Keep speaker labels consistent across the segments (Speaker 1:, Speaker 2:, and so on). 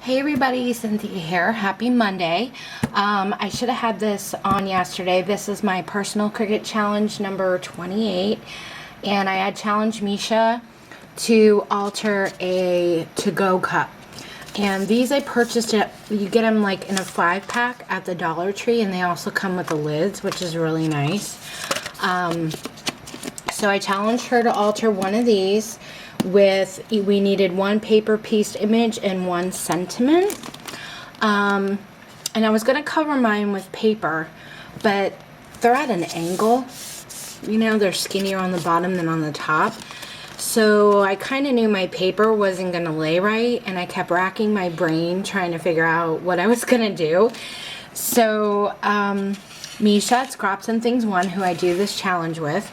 Speaker 1: Hey everybody, Cynthia here. Happy Monday. I should have had this on yesterday. This is my personal Cricut challenge number 28, and I had challenged Misha to alter a to-go cup. And these I purchased at, you get them like in a 5-pack at the Dollar Tree, and they also come with the lids, which is really nice. So I challenged her to alter one of these with, we needed one paper pieced image and one sentiment. And I was going to cover mine with paper, but they're at an angle. You know, they're skinnier on the bottom than on the top. So I kind of knew my paper wasn't going to lay right, and I kept racking my brain trying to figure out what I was going to do. So Misha at Scraps and Things 1, who I do this challenge with,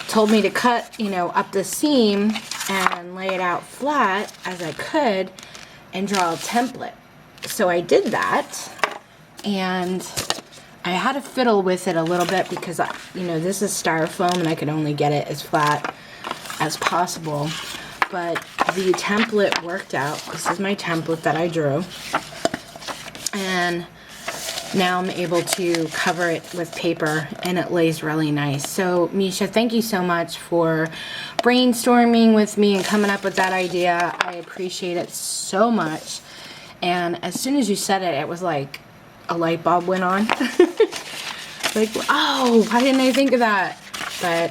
Speaker 1: told me to cut, you know, up the seam and lay it out flat as I could and draw a template. So I did that, and I had to fiddle with it a little bit because, you know, this is styrofoam and I could only get it as flat as possible. But the template worked out. This is my template that I drew. And now I'm able to cover it with paper, and it lays really nice. So Misha, thank you so much for brainstorming with me and coming up with that idea. I appreciate it so much. And as soon as you said it, it was like a light bulb went on. Like, oh, why didn't I think of that? But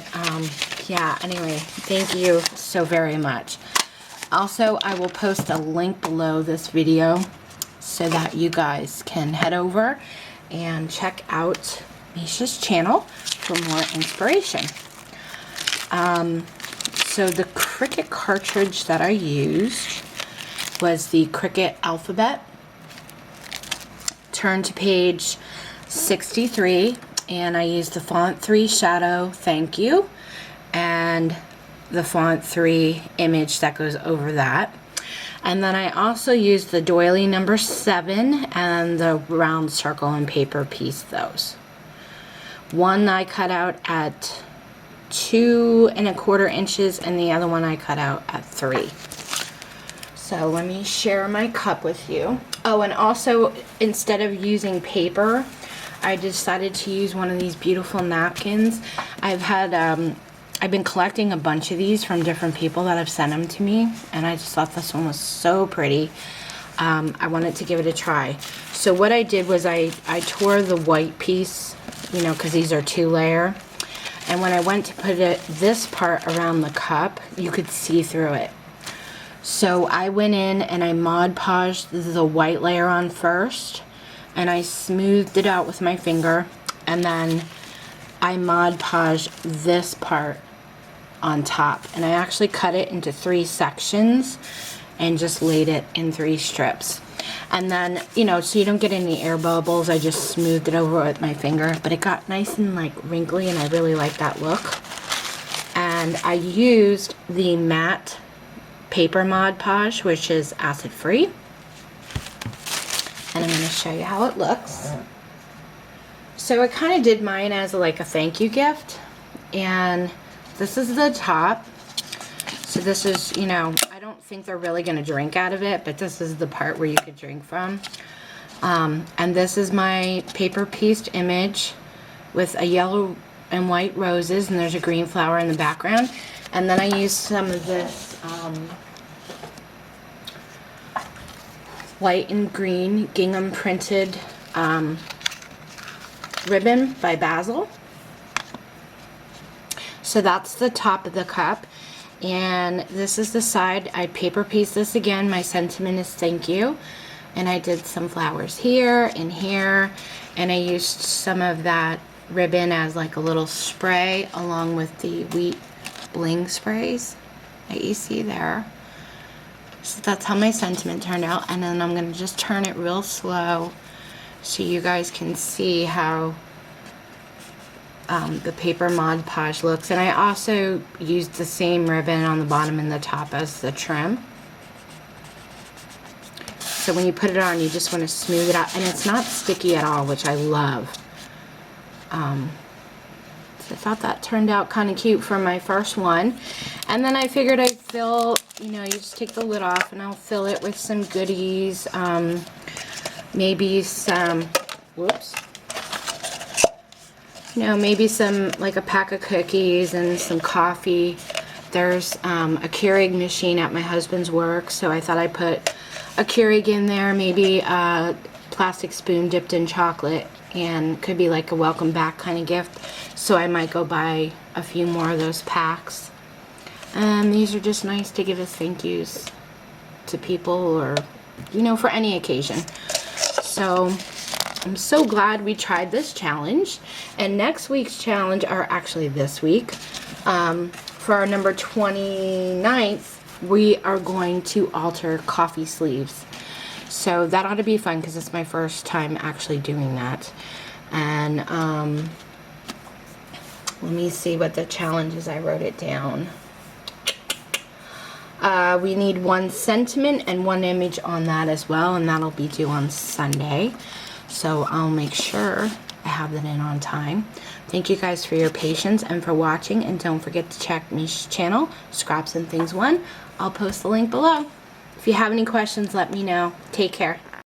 Speaker 1: yeah, anyway, thank you so very much. Also, I will post a link below this video so that you guys can head over and check out Misha's channel for more inspiration. So the Cricut cartridge that I used was the Cricut Alphabet. Turn to page 63, and I used the font 3 shadow, thank you, and the font 3 image that goes over that. And then I also used the doily number 7 and the round circle and paper piece those. One I cut out at 2 1/4 inches, and the other one I cut out at 3. So let me share my cup with you. Oh, and also, instead of using paper, I decided to use one of these beautiful napkins. I've been collecting a bunch of these from different people that have sent them to me, and I just thought this one was so pretty. I wanted to give it a try. So what I did was I tore the white piece, you know, because these are 2-layer. And when I went to put this part around the cup, you could see through it. So I went in and I Mod Podged the white layer on first, and I smoothed it out with my finger, and then I Mod Podged this part on top, and I actually cut it into 3 sections and just laid it in 3 strips. And then, you know, so you don't get any air bubbles, I just smoothed it over with my finger, but it got nice and like wrinkly, and I really like that look. And I used the matte paper Mod Podge, which is acid free, and I'm going to show you how it looks. So I kind of did mine as like a thank you gift, and this is the top. So this is, you know, I don't think they're really going to drink out of it, but this is the part where you could drink from. And this is my paper pieced image with a yellow and white roses, and there's a green flower in the background. And then I used some of this white and green gingham printed ribbon by Basil. So that's the top of the cup, and this is the side. I paper pieced this again. My sentiment is thank you, and I did some flowers here and here, and I used some of that ribbon as like a little spray along with the wheat bling sprays that you see there. So that's how my sentiment turned out, and then I'm going to just turn it real slow so you guys can see how the paper Mod Podge looks. And I also used the same ribbon on the bottom and the top as the trim. So when you put it on, you just want to smooth it out, and it's not sticky at all, which I love. So I thought that turned out kind of cute for my first one. And then I figured I'd fill, you know, you just take the lid off and I'll fill it with some goodies. Maybe some, whoops. You know, maybe some, like a pack of cookies and some coffee. There's a Keurig machine at my husband's work, so I thought I'd put a Keurig in there, maybe a plastic spoon dipped in chocolate, and could be like a welcome back kind of gift. So I might go buy a few more of those packs. These are just nice to give as thank yous to people, or, you know, for any occasion. So I'm so glad we tried this challenge. And next week's challenge, or actually this week, for our number 29th, we are going to alter coffee sleeves. So that ought to be fun because it's my first time actually doing that. And let me see what the challenge is. I wrote it down. We need 1 sentiment and 1 image on that as well, and that'll be due on Sunday. So I'll make sure I have that in on time. Thank you guys for your patience and for watching, and don't forget to check my channel, Scraps and Things 1. I'll post the link below. If you have any questions, let me know. Take care.